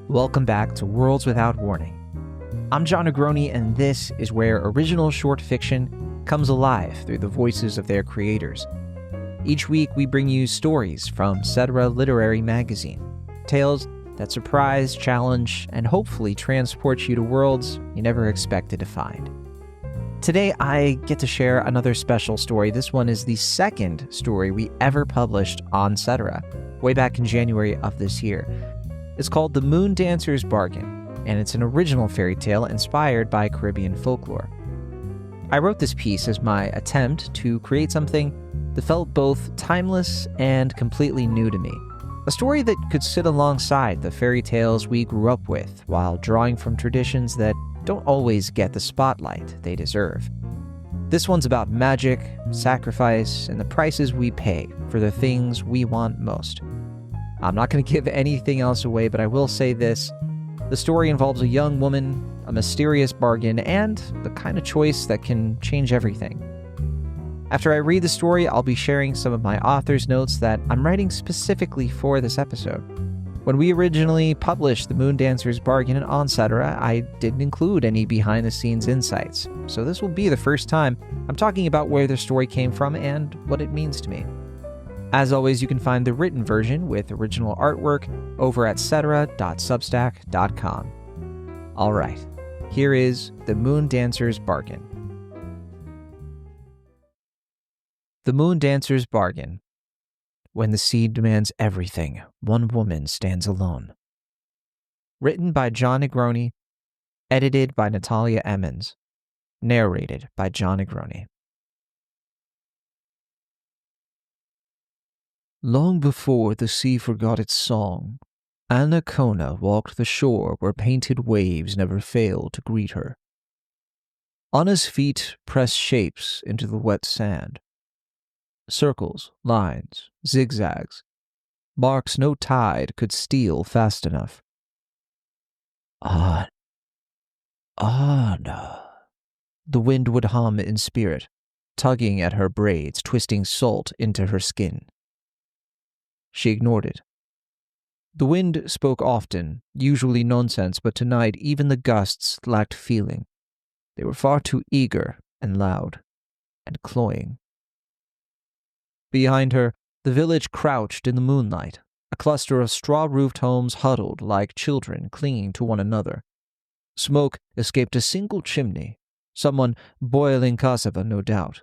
Welcome back to Worlds Without Warning. I'm Jon Negroni, and this is where original short fiction comes alive through the voices of their creators. Each week, we bring you stories from Etc. Literary Magazine, tales that surprise, challenge, and hopefully transport you to worlds you never expected to find. Today, I get to share another special story. This one is the second story we ever published on Etc. way back in January of this year. It's called The Moon Dancer's Bargain, and it's an original fairy tale inspired by Caribbean folklore. I wrote this piece as my attempt to create something that felt both timeless and completely new to me. A story that could sit alongside the fairy tales we grew up with while drawing from traditions that don't always get the spotlight they deserve. This one's about magic, sacrifice, and the prices we pay for the things we want most. I'm not going to give anything else away, but I will say this. The story involves a young woman, a mysterious bargain, and the kind of choice that can change everything. After I read the story, I'll be sharing some of my author's notes that I'm writing specifically for this episode. When we originally published The Moon Dancer's Bargain on Etc., I didn't include any behind-the-scenes insights, so this will be the first time I'm talking about where the story came from and what it means to me. As always, you can find the written version with original artwork over at etc.substack.com. All right, here is The Moon Dancer's Bargain. The Moon Dancer's Bargain. When the sea demands everything, one woman stands alone. Written by Jon Negroni, edited by Natalia Emmons, narrated by Jon Negroni. Long before the sea forgot its song, Annacona walked the shore where painted waves never failed to greet her. Anna's feet pressed shapes into the wet sand. Circles, lines, zigzags, marks no tide could steal fast enough. Anna. The wind would hum in spirit, tugging at her braids, twisting salt into her skin. She ignored it. The wind spoke often, usually nonsense, but tonight even the gusts lacked feeling. They were far too eager and loud and cloying. Behind her, the village crouched in the moonlight, a cluster of straw-roofed homes huddled like children clinging to one another. Smoke escaped a single chimney, someone boiling cassava, no doubt.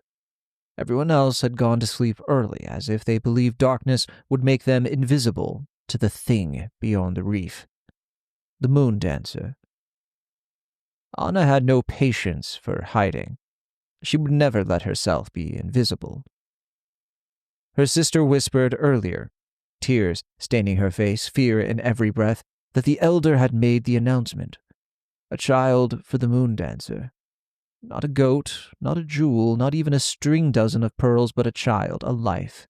Everyone else had gone to sleep early, as if they believed darkness would make them invisible to the thing beyond the reef. The Moon Dancer. Anna had no patience for hiding. She would never let herself be invisible. Her sister whispered earlier, tears staining her face, fear in every breath, that the elder had made the announcement. A child for the Moon Dancer. Not a goat, not a jewel, not even a string dozen of pearls, but a child, a life.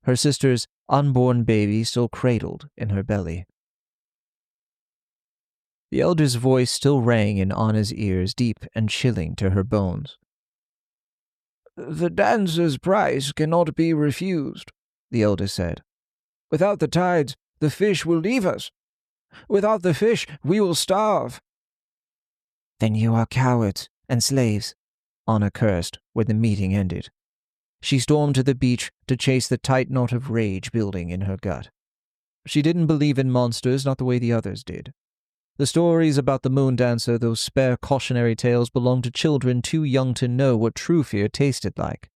Her sister's unborn baby still cradled in her belly. The elder's voice still rang in Anna's ears, deep and chilling to her bones. "The dancer's price cannot be refused," the elder said. "Without the tides, the fish will leave us. Without the fish, we will starve." "Then you are cowards and slaves," Anna cursed when the meeting ended. She stormed to the beach to chase the tight knot of rage building in her gut. She didn't believe in monsters, not the way the others did. The stories about the Moon Dancer, those spare cautionary tales, belonged to children too young to know what true fear tasted like.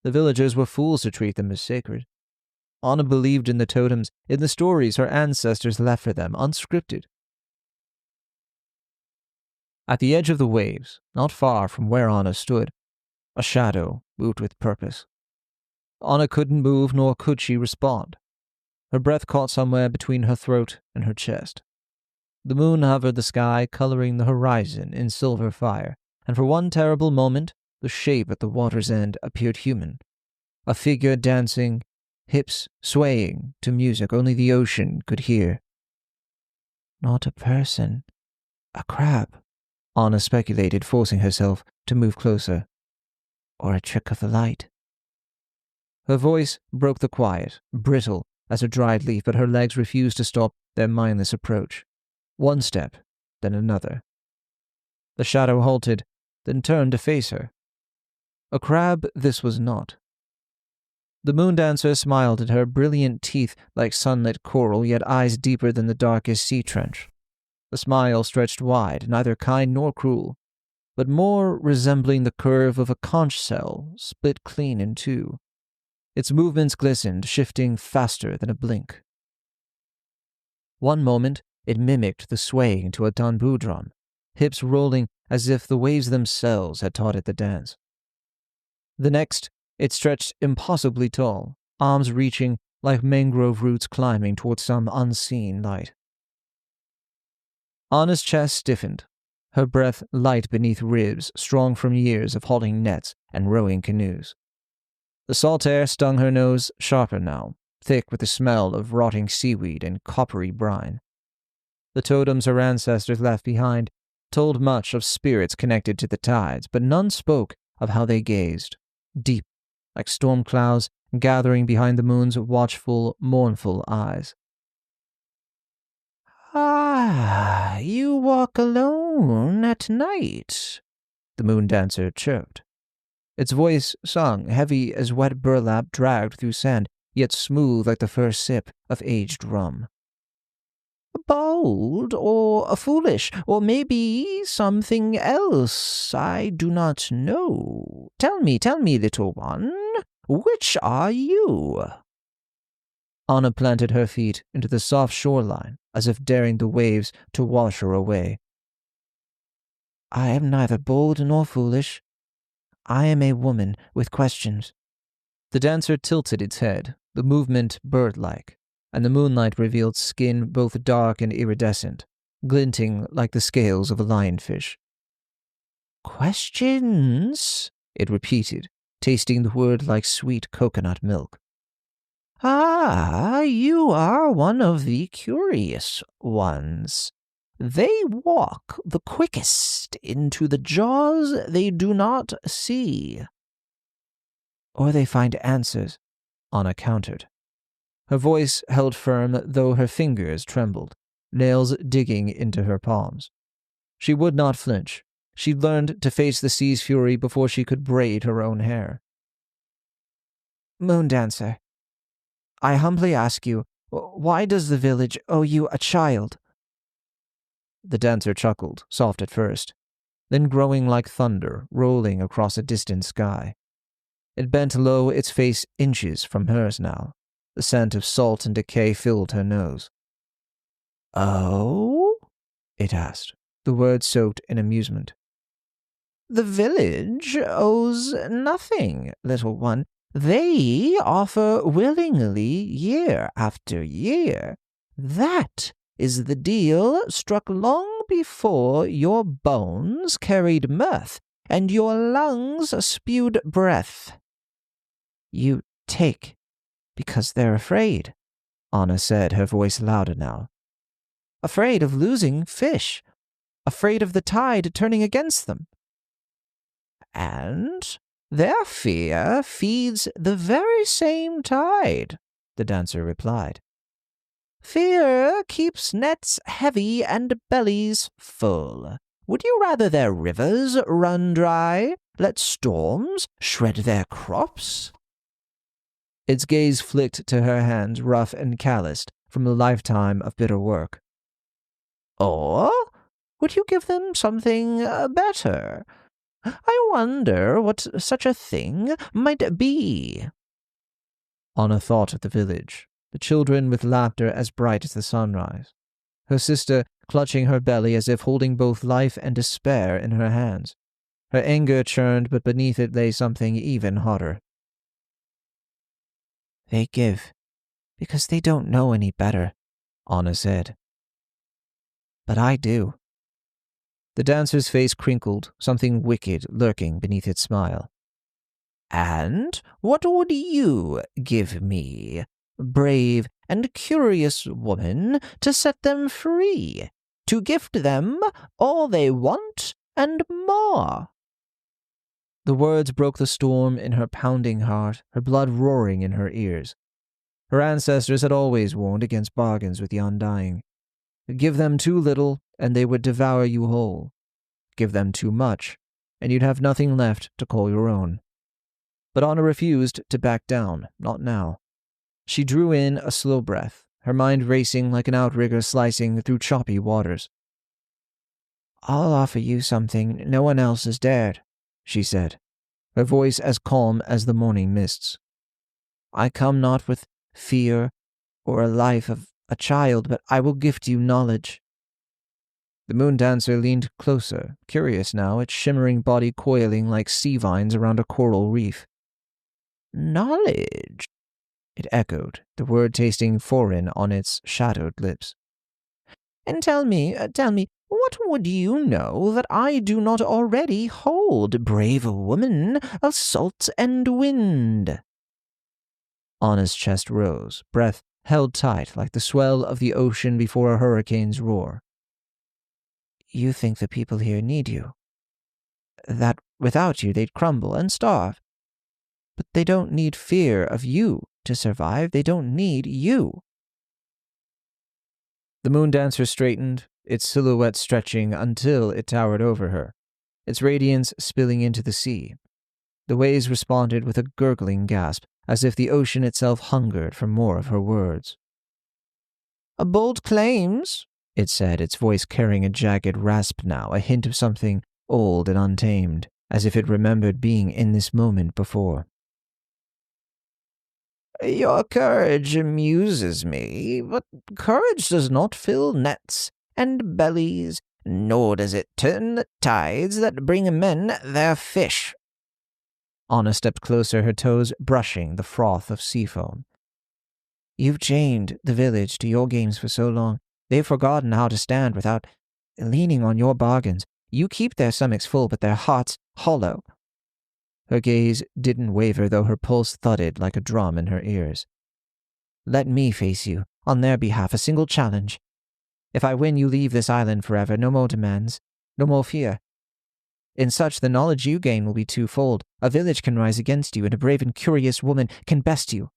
The villagers were fools to treat them as sacred. Anna believed in the totems, in the stories her ancestors left for them, unscripted. At the edge of the waves, not far from where Anna stood, a shadow moved with purpose. Anna couldn't move, nor could she respond. Her breath caught somewhere between her throat and her chest. The moon hovered the sky, coloring the horizon in silver fire, and for one terrible moment, the shape at the water's end appeared human. A figure dancing, hips swaying to music only the ocean could hear. Not a person. A crab, Anna speculated, forcing herself to move closer. Or a trick of the light. Her voice broke the quiet, brittle as a dried leaf, but her legs refused to stop their mindless approach. One step, then another. The shadow halted, then turned to face her. A crab this was not. The moon dancer smiled at her, brilliant teeth like sunlit coral, yet eyes deeper than the darkest sea trench. The smile stretched wide, neither kind nor cruel, but more resembling the curve of a conch shell split clean in two. Its movements glistened, shifting faster than a blink. One moment, it mimicked the swaying to a tambour drum, hips rolling as if the waves themselves had taught it the dance. The next, it stretched impossibly tall, arms reaching like mangrove roots climbing towards some unseen light. Anna's chest stiffened, her breath light beneath ribs strong from years of hauling nets and rowing canoes. The salt air stung her nose sharper now, thick with the smell of rotting seaweed and coppery brine. The totems her ancestors left behind told much of spirits connected to the tides, but none spoke of how they gazed, deep, like storm clouds gathering behind the moon's watchful, mournful eyes. "Ah, you walk alone at night," the moon dancer chirped. Its voice sung, heavy as wet burlap dragged through sand, yet smooth like the first sip of aged rum. "Bold or foolish, or maybe something else I do not know. Tell me, little one, which are you?" Anna planted her feet into the soft shoreline, as if daring the waves to wash her away. "I am neither bold nor foolish. I am a woman with questions." The dancer tilted its head, the movement bird-like, and the moonlight revealed skin both dark and iridescent, glinting like the scales of a lionfish. "Questions?" it repeated, tasting the word like sweet coconut milk. "Ah, you are one of the curious ones. They walk the quickest into the jaws they do not see." "Or they find answers," Anna countered. Her voice held firm, though her fingers trembled, nails digging into her palms. She would not flinch. She'd learned to face the sea's fury before she could braid her own hair. "Moon dancer, I humbly ask you, why does the village owe you a child?" The dancer chuckled, soft at first, then growing like thunder rolling across a distant sky. It bent low, its face inches from hers now. The scent of salt and decay filled her nose. "Oh?" it asked, the words soaked in amusement. "The village owes nothing, little one. They offer willingly year after year. That is the deal struck long before your bones carried mirth and your lungs spewed breath." "You take because they're afraid," Anna said, her voice louder now. "Afraid of losing fish. Afraid of the tide turning against them." "And their fear feeds the very same tide," the dancer replied. "Fear keeps nets heavy and bellies full. Would you rather their rivers run dry, let storms shred their crops?" Its gaze flicked to her hands, rough and calloused from a lifetime of bitter work. "Or would you give them something better? I wonder what such a thing might be." Anna thought of the village, the children with laughter as bright as the sunrise, her sister clutching her belly as if holding both life and despair in her hands. Her anger churned, but beneath it lay something even hotter. "They give because they don't know any better," Anna said. "But I do." The dancer's face crinkled, something wicked lurking beneath its smile. "And what would you give me, brave and curious woman, to set them free, to gift them all they want and more?" The words broke the storm in her pounding heart, her blood roaring in her ears. Her ancestors had always warned against bargains with the undying. Give them too little, and they would devour you whole. Give them too much, and you'd have nothing left to call your own. But Anna refused to back down, not now. She drew in a slow breath, her mind racing like an outrigger slicing through choppy waters. "I'll offer you something no one else has dared," she said, her voice as calm as the morning mists. "I come not with fear or a life of a child, but I will gift you knowledge." The moon dancer leaned closer, curious now, its shimmering body coiling like sea vines around a coral reef. "Knowledge," it echoed, the word tasting foreign on its shadowed lips. "And tell me, what would you know that I do not already hold, brave woman of salt and wind?" Anna's chest rose, breath held tight like the swell of the ocean before a hurricane's roar. "You think the people here need you. That without you they'd crumble and starve. But they don't need fear of you to survive. They don't need you." The moon dancer straightened, its silhouette stretching until it towered over her, its radiance spilling into the sea. The waves responded with a gurgling gasp, as if the ocean itself hungered for more of her words. "Bold claims," it said, its voice carrying a jagged rasp now, a hint of something old and untamed, as if it remembered being in this moment before. "Your courage amuses me, but courage does not fill nets and bellies, nor does it turn the tides that bring men their fish." Anna stepped closer, her toes brushing the froth of sea foam. "You've chained the village to your games for so long, they've forgotten how to stand without leaning on your bargains. You keep their stomachs full, but their hearts hollow." Her gaze didn't waver, though her pulse thudded like a drum in her ears. "Let me face you, on their behalf, a single challenge. If I win, you leave this island forever, no more demands, no more fear. In such, the knowledge you gain will be twofold. A village can rise against you, and a brave and curious woman can best you."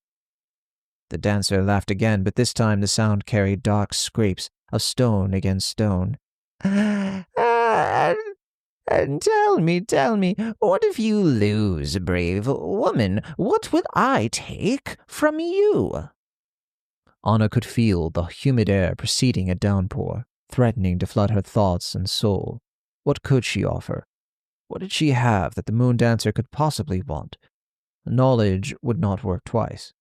The dancer laughed again, but this time the sound carried dark scrapes of stone against stone. And tell me, what if you lose, brave woman? What will I take from you?" Anna could feel the humid air preceding a downpour, threatening to flood her thoughts and soul. What could she offer? What did she have that the moon dancer could possibly want? Knowledge would not work twice.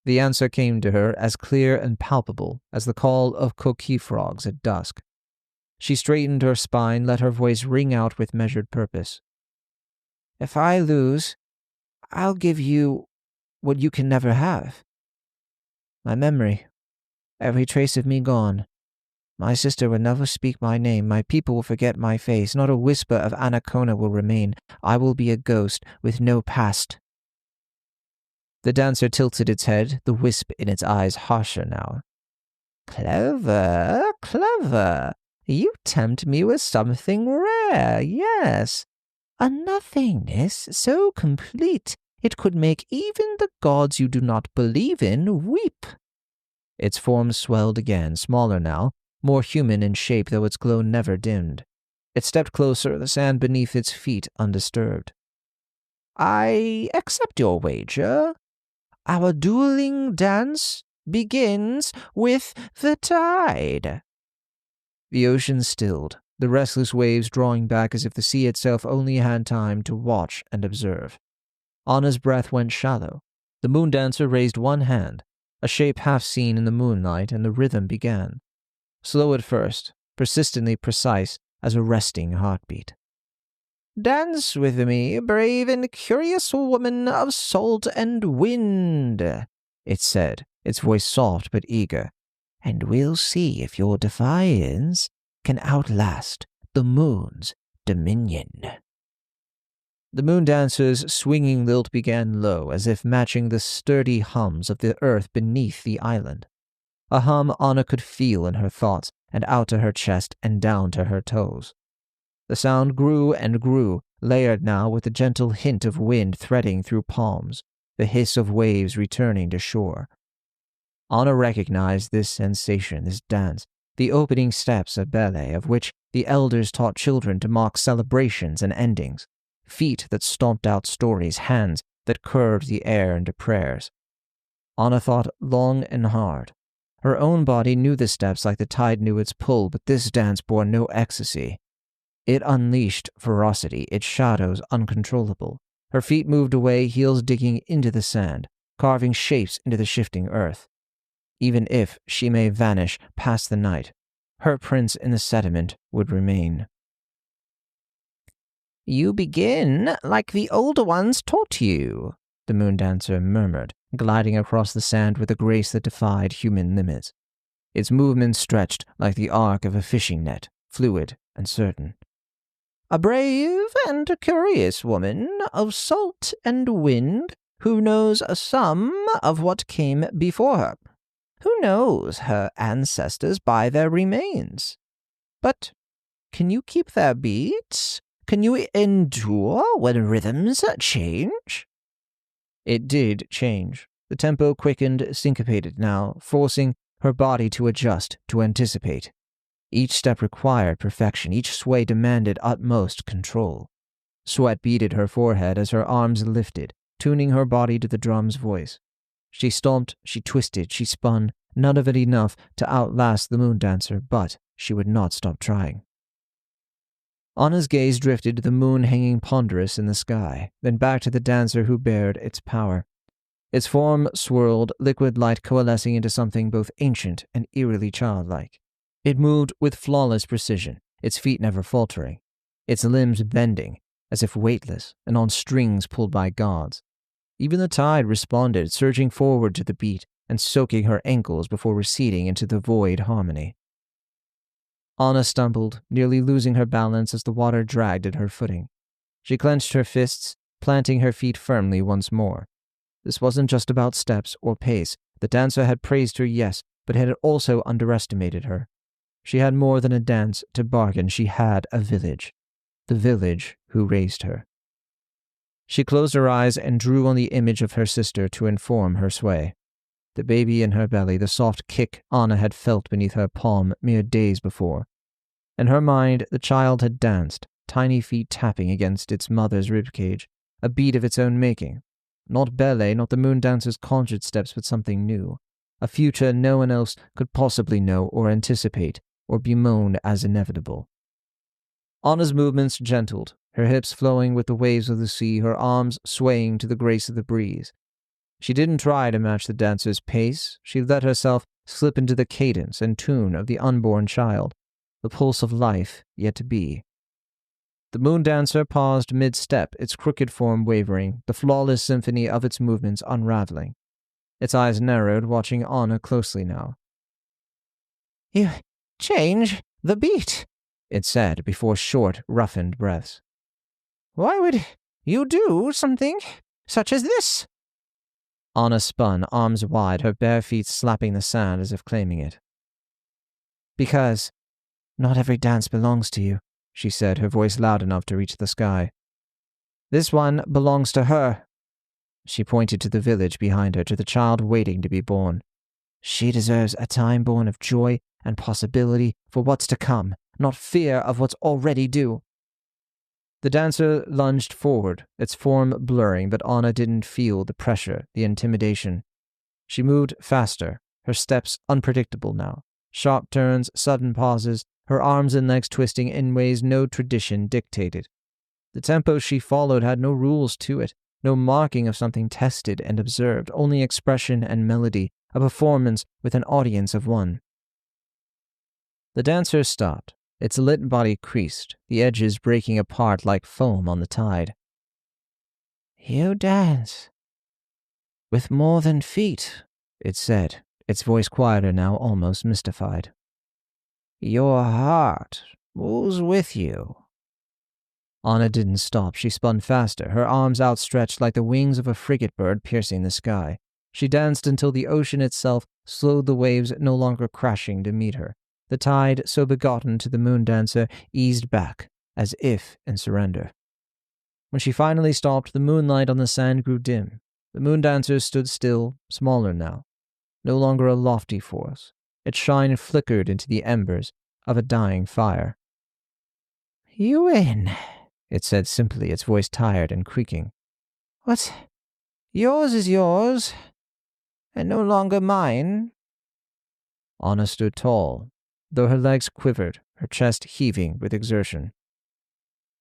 The answer came to her as clear and palpable as the call of coqui frogs at dusk. She straightened her spine, let her voice ring out with measured purpose. "If I lose, I'll give you what you can never have. My memory, every trace of me gone. My sister will never speak my name, my people will forget my face, not a whisper of Anacona will remain. I will be a ghost with no past." The dancer tilted its head, the wisp in its eyes harsher now. "Clever, clever. You tempt me with something rare, yes. A nothingness so complete it could make even the gods you do not believe in weep." Its form swelled again, smaller now, more human in shape, though its glow never dimmed. It stepped closer, the sand beneath its feet undisturbed. "I accept your wager. Our dueling dance begins with the tide." The ocean stilled, the restless waves drawing back as if the sea itself only had time to watch and observe. Anna's breath went shallow. The moon dancer raised one hand, a shape half seen in the moonlight, and the rhythm began. Slow at first, persistently precise as a resting heartbeat. "Dance with me, brave and curious woman of salt and wind," it said, its voice soft but eager, "and we'll see if your defiance can outlast the moon's dominion." The moon dancer's swinging lilt began low, as if matching the sturdy hums of the earth beneath the island. A hum Anna could feel in her thoughts and out to her chest and down to her toes. The sound grew and grew, layered now with a gentle hint of wind threading through palms, the hiss of waves returning to shore. Anna recognized this sensation, this dance, the opening steps of ballet of which the elders taught children to mark celebrations and endings, feet that stomped out stories, hands that curved the air into prayers. Anna thought long and hard. Her own body knew the steps like the tide knew its pull, but this dance bore no ecstasy. It unleashed ferocity, its shadows uncontrollable. Her feet moved away, heels digging into the sand, carving shapes into the shifting earth. Even if she may vanish past the night, her prints in the sediment would remain. "You begin like the older ones taught you," the moon dancer murmured, gliding across the sand with a grace that defied human limits. Its movements stretched like the arc of a fishing net, fluid and certain. "A brave and curious woman of salt and wind who knows some of what came before her, who knows her ancestors by their remains. But can you keep their beats? Can you endure when rhythms change?" It did change. The tempo quickened, syncopated now, forcing her body to adjust, to anticipate. Each step required perfection, each sway demanded utmost control. Sweat beaded her forehead as her arms lifted, tuning her body to the drum's voice. She stomped, she twisted, she spun, none of it enough to outlast the moon dancer, but she would not stop trying. Anna's gaze drifted to the moon hanging ponderous in the sky, then back to the dancer who bared its power. Its form swirled, liquid light coalescing into something both ancient and eerily childlike. It moved with flawless precision, its feet never faltering, its limbs bending, as if weightless and on strings pulled by gods. Even the tide responded, surging forward to the beat and soaking her ankles before receding into the void harmony. Anna stumbled, nearly losing her balance as the water dragged at her footing. She clenched her fists, planting her feet firmly once more. This wasn't just about steps or pace. The dancer had praised her, yes, but had also underestimated her. She had more than a dance to bargain. She had a village. The village who raised her. She closed her eyes and drew on the image of her sister to inform her sway. The baby in her belly, the soft kick Anna had felt beneath her palm mere days before. In her mind, the child had danced, tiny feet tapping against its mother's ribcage, a beat of its own making. Not ballet, not the moon dancer's conjured steps, but something new. A future no one else could possibly know or anticipate, or bemoan as inevitable. Anna's movements gentled, her hips flowing with the waves of the sea, her arms swaying to the grace of the breeze. She didn't try to match the dancer's pace. She let herself slip into the cadence and tune of the unborn child, the pulse of life yet to be. The moon dancer paused mid-step, its crooked form wavering, the flawless symphony of its movements unraveling. Its eyes narrowed, watching Anna closely now. "You change the beat," it said before short, roughened breaths. "Why would you do something such as this?" Anna spun, arms wide, her bare feet slapping the sand as if claiming it. "Because not every dance belongs to you," she said, her voice loud enough to reach the sky. "This one belongs to her." She pointed to the village behind her, to the child waiting to be born. "She deserves a time born of joy and possibility for what's to come, not fear of what's already due." The dancer lunged forward, its form blurring, but Anna didn't feel the pressure, the intimidation. She moved faster, her steps unpredictable now. Sharp turns, sudden pauses, her arms and legs twisting in ways no tradition dictated. The tempo she followed had no rules to it, no marking of something tested and observed, only expression and melody, a performance with an audience of one. The dancer stopped. Its lit body creased, the edges breaking apart like foam on the tide. "You dance with more than feet," it said, its voice quieter now, almost mystified. "Your heart moves with you." Anna didn't stop. She spun faster, her arms outstretched like the wings of a frigate bird piercing the sky. She danced until the ocean itself slowed, the waves no longer crashing to meet her. The tide, so begotten to the moon dancer, eased back, as if in surrender. When she finally stopped, the moonlight on the sand grew dim. The moon dancer stood still, smaller now, no longer a lofty force, Its shine flickered into the embers of a dying fire. "You win," it said simply, its voice tired and creaking. "What's yours is yours, and no longer mine." Anna stood tall, though her legs quivered, her chest heaving with exertion.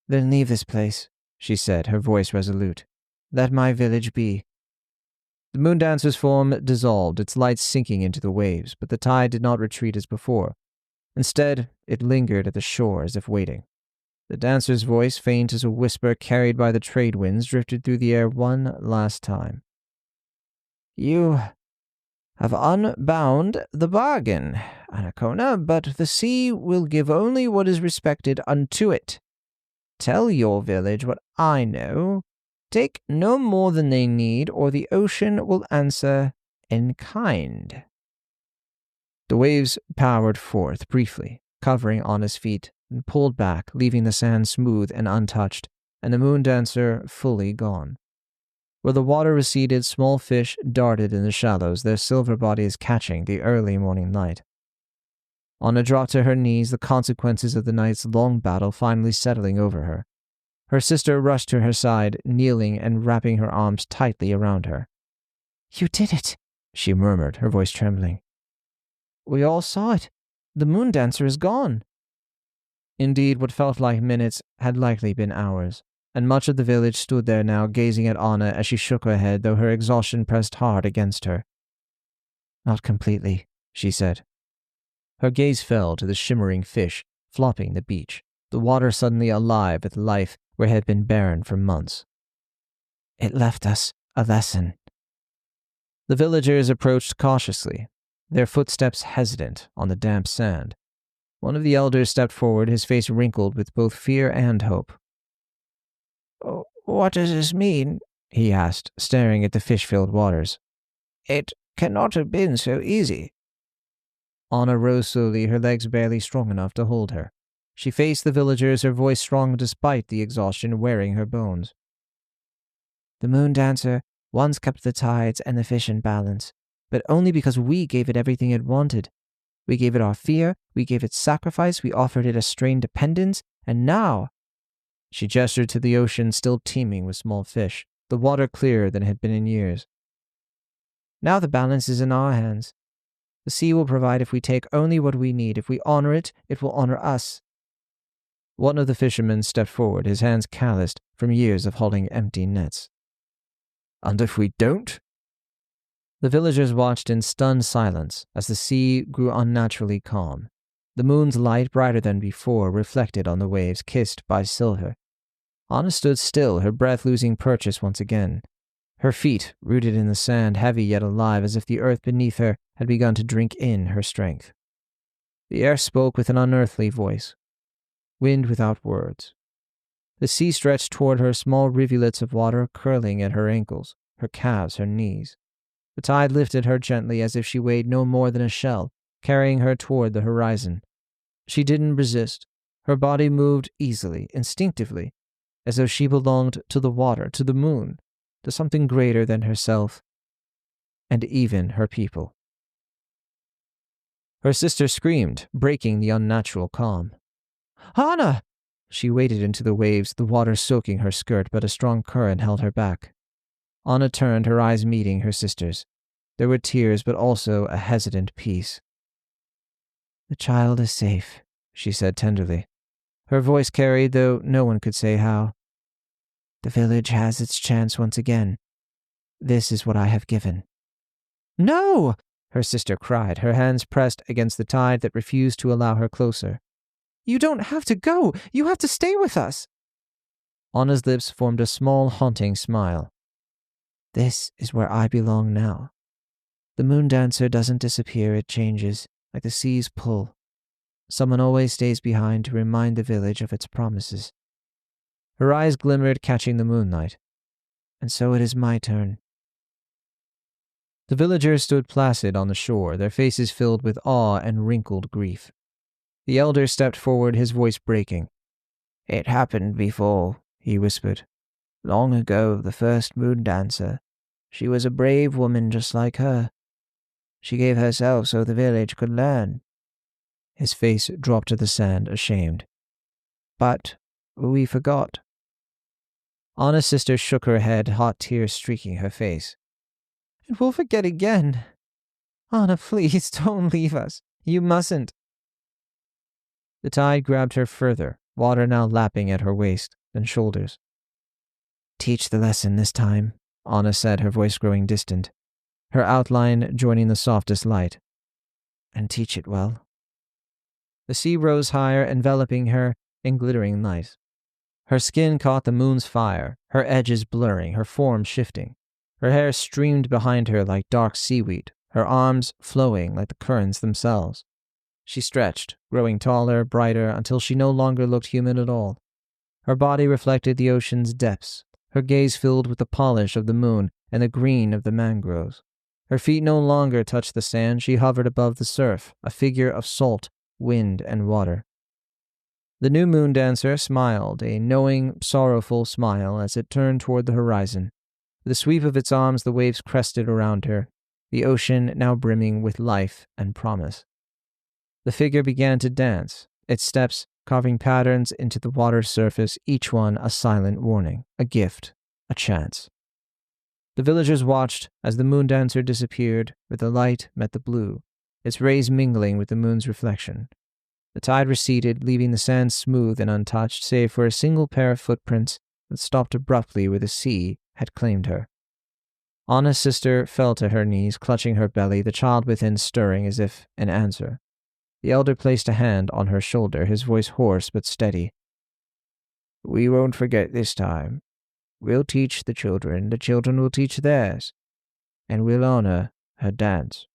"Then leave this place," she said, her voice resolute. "Let my village be." The Moondancer's form dissolved, its light sinking into the waves, but the tide did not retreat as before. Instead, it lingered at the shore as if waiting. The dancer's voice, faint as a whisper carried by the trade winds, drifted through the air one last time. "You have unbound the bargain, Anacona, but the sea will give only what is respected unto it. Tell your village what I know. Take no more than they need, or the ocean will answer in kind." The waves powered forth briefly, covering Anna's feet, and pulled back, leaving the sand smooth and untouched, and the Moondancer fully gone. Where the water receded, small fish darted in the shallows, their silver bodies catching the early morning light. Anna dropped to her knees, the consequences of the night's long battle finally settling over her. Her sister rushed to her side, kneeling and wrapping her arms tightly around her. "You did it," she murmured, her voice trembling. "We all saw it. The Moondancer is gone." Indeed, what felt like minutes had likely been hours, and much of the village stood there now, gazing at Anna as she shook her head, though her exhaustion pressed hard against her. "Not completely," she said. Her gaze fell to the shimmering fish flopping the beach, the water suddenly alive with life where it had been barren for months. "It left us a lesson." The villagers approached cautiously, their footsteps hesitant on the damp sand. One of the elders stepped forward, his face wrinkled with both fear and hope. "What does this mean?" he asked, staring at the fish-filled waters. "It cannot have been so easy." Anna rose slowly, her legs barely strong enough to hold her. She faced the villagers, her voice strong despite the exhaustion wearing her bones. "The Moondancer once kept the tides and the fish in balance, but only because we gave it everything it wanted. We gave it our fear, we gave it sacrifice, we offered it a strained dependence, and now—" She gestured to the ocean still teeming with small fish, the water clearer than it had been in years. "Now the balance is in our hands. The sea will provide if we take only what we need. If we honor it, it will honor us." One of the fishermen stepped forward, his hands calloused from years of hauling empty nets. "And if we don't?" The villagers watched in stunned silence as the sea grew unnaturally calm. The moon's light, brighter than before, reflected on the waves, kissed by silver. Anna stood still, her breath losing purchase once again. Her feet, rooted in the sand, heavy yet alive, as if the earth beneath her had begun to drink in her strength. The air spoke with an unearthly voice. Wind without words. The sea stretched toward her, small rivulets of water curling at her ankles, her calves, her knees. The tide lifted her gently as if she weighed no more than a shell, carrying her toward the horizon. She didn't resist. Her body moved easily, instinctively, as though she belonged to the water, to the moon, to something greater than herself, and even her people. Her sister screamed, breaking the unnatural calm. "Anna!" She waded into the waves, the water soaking her skirt, but a strong current held her back. Anna turned, her eyes meeting her sister's. There were tears, but also a hesitant peace. "The child is safe," she said tenderly. Her voice carried, though no one could say how. "The village has its chance once again. This is what I have given." "No!" her sister cried, her hands pressed against the tide that refused to allow her closer. "You don't have to go! You have to stay with us!" Anna's lips formed a small, haunting smile. "This is where I belong now. The Moondancer doesn't disappear, it changes, like the sea's pull. Someone always stays behind to remind the village of its promises." Her eyes glimmered, catching the moonlight. "And so it is my turn." The villagers stood placid on the shore, their faces filled with awe and wrinkled grief. The elder stepped forward, his voice breaking. "It happened before," he whispered. "Long ago, the first Moondancer. She was a brave woman just like her. She gave herself so the village could learn." His face dropped to the sand, ashamed. "But we forgot." Anna's sister shook her head, hot tears streaking her face. "And we'll forget again. Anna, please don't leave us. You mustn't." The tide grabbed her further, water now lapping at her waist and shoulders. "Teach the lesson this time," Anna said, her voice growing distant, her outline joining the softest light. "And teach it well." The sea rose higher, enveloping her in glittering light. Her skin caught the moon's fire, her edges blurring, her form shifting. Her hair streamed behind her like dark seaweed, her arms flowing like the currents themselves. She stretched, growing taller, brighter, until she no longer looked human at all. Her body reflected the ocean's depths, her gaze filled with the polish of the moon and the green of the mangroves. Her feet no longer touched the sand, she hovered above the surf, a figure of salt, wind, and water. The new moon dancer smiled, a knowing, sorrowful smile as it turned toward the horizon. With the sweep of its arms, the waves crested around her, the ocean now brimming with life and promise. The figure began to dance, its steps carving patterns into the water's surface, each one a silent warning, a gift, a chance. The villagers watched as the moon dancer disappeared, where the light met the blue, its rays mingling with the moon's reflection. The tide receded, leaving the sand smooth and untouched, save for a single pair of footprints that stopped abruptly where the sea had claimed her. Anna's sister fell to her knees, clutching her belly, the child within stirring as if in answer. The elder placed a hand on her shoulder, his voice hoarse but steady. "We won't forget this time. We'll teach the children will teach theirs, and we'll honor her dance."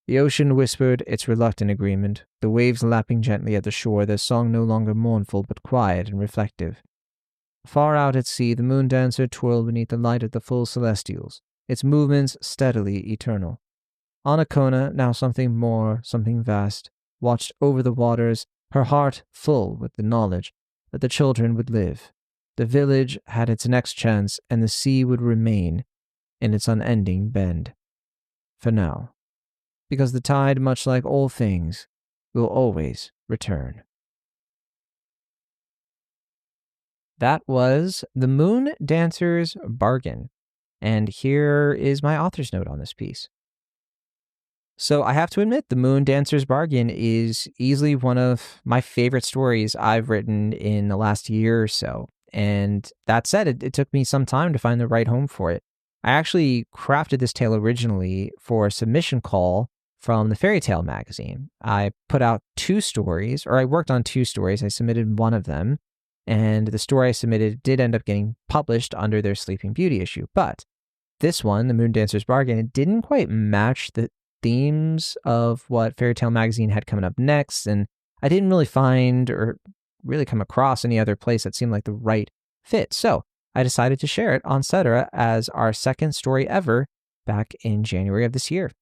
The ocean whispered its reluctant agreement, the waves lapping gently at the shore, their song no longer mournful but quiet and reflective. Far out at sea, the moon dancer twirled beneath the light of the full celestials, its movements steadily eternal. Anacona, now something more, something vast, watched over the waters, her heart full with the knowledge that the children would live. The village had its next chance, and the sea would remain in its unending bend. For now. Because the tide, much like all things, will always return. That was The Moon Dancer's Bargain, and here is my author's note on this piece. So I have to admit, The Moon Dancer's Bargain is easily one of my favorite stories I've written in the last year or so. And that said, it took me some time to find the right home for it. I actually crafted this tale originally for a submission call from the Fairy Tale magazine. I put out I worked on 2 stories. I submitted one of them, and the story I submitted did end up getting published under their Sleeping Beauty issue. But this one, The Moon Dancer's Bargain, it didn't quite match the themes of what Fairy Tale magazine had coming up next, and I didn't really find or really come across any other place that seemed like the right fit. So I decided to share it on Cetera as our second story ever back in January of this year.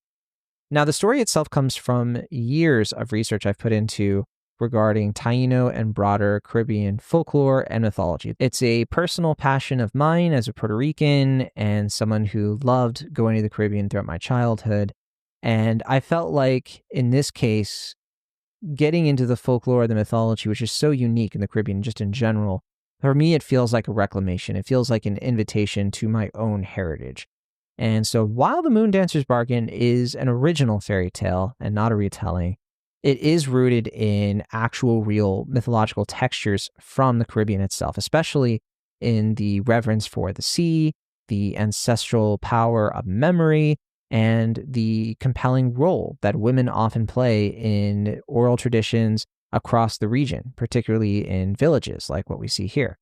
Now, the story itself comes from years of research I've put into regarding Taino and broader Caribbean folklore and mythology. It's a personal passion of mine as a Puerto Rican and someone who loved going to the Caribbean throughout my childhood. And I felt like, in this case, getting into the folklore, the mythology, which is so unique in the Caribbean just in general, for me, it feels like a reclamation. It feels like an invitation to my own heritage. And so while The Moon Dancer's Bargain is an original fairy tale and not a retelling, it is rooted in actual, real mythological textures from the Caribbean itself, especially in the reverence for the sea, the ancestral power of memory, and the compelling role that women often play in oral traditions across the region, particularly in villages like what we see here.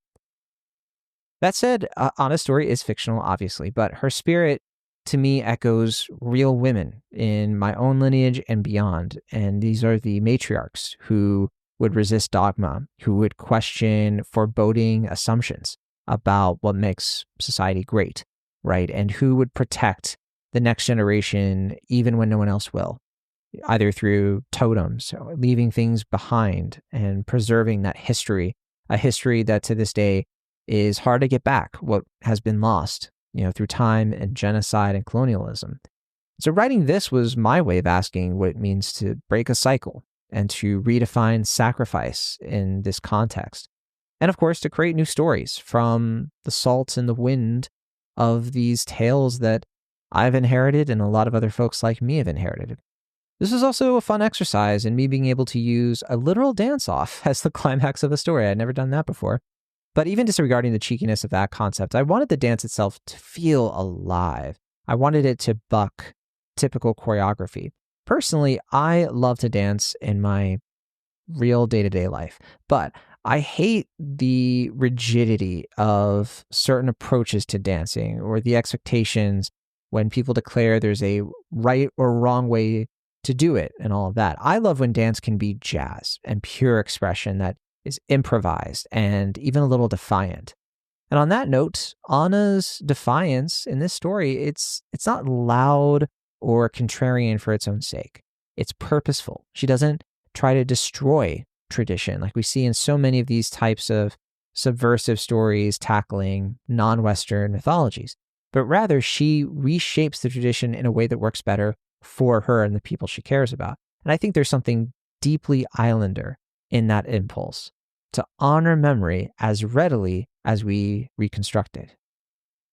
That said, Anna's story is fictional, obviously, but her spirit, to me, echoes real women in my own lineage and beyond. And these are the matriarchs who would resist dogma, who would question foreboding assumptions about what makes society great, right? And who would protect the next generation even when no one else will, either through totems, or leaving things behind and preserving that history, a history that to this day is hard to get back, what has been lost, through time and genocide and colonialism. So writing this was my way of asking what it means to break a cycle and to redefine sacrifice in this context. And of course, to create new stories from the salt and the wind of these tales that I've inherited and a lot of other folks like me have inherited. This is also a fun exercise in me being able to use a literal dance-off as the climax of a story. I'd never done that before. But even disregarding the cheekiness of that concept, I wanted the dance itself to feel alive. I wanted it to buck typical choreography. Personally, I love to dance in my real day-to-day life, but I hate the rigidity of certain approaches to dancing or the expectations when people declare there's a right or wrong way to do it and all of that. I love when dance can be jazz and pure expression that is improvised and even a little defiant. And on that note, Anna's defiance in this story, it's not loud or contrarian for its own sake. It's purposeful. She doesn't try to destroy tradition like we see in so many of these types of subversive stories tackling non-Western mythologies, but rather she reshapes the tradition in a way that works better for her and the people she cares about. And I think there's something deeply Islander in that impulse to honor memory as readily as we reconstruct it.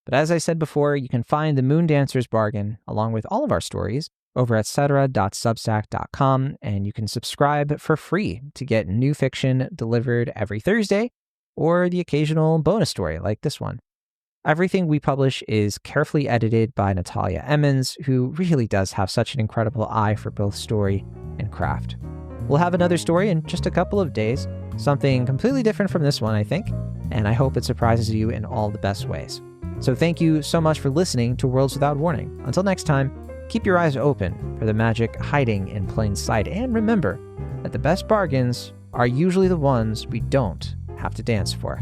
But as I said before, you can find the Moondancer's Bargain along with all of our stories over at cetera.substack.com, and you can subscribe for free to get new fiction delivered every Thursday or the occasional bonus story like this one. Everything we publish is carefully edited by Natalia Emmons, who really does have such an incredible eye for both story and craft. We'll have another story in just a couple of days, something completely different from this one, I think, and I hope it surprises you in all the best ways. So thank you so much for listening to Worlds Without Warning. Until next time, keep your eyes open for the magic hiding in plain sight, and remember that the best bargains are usually the ones we don't have to dance for.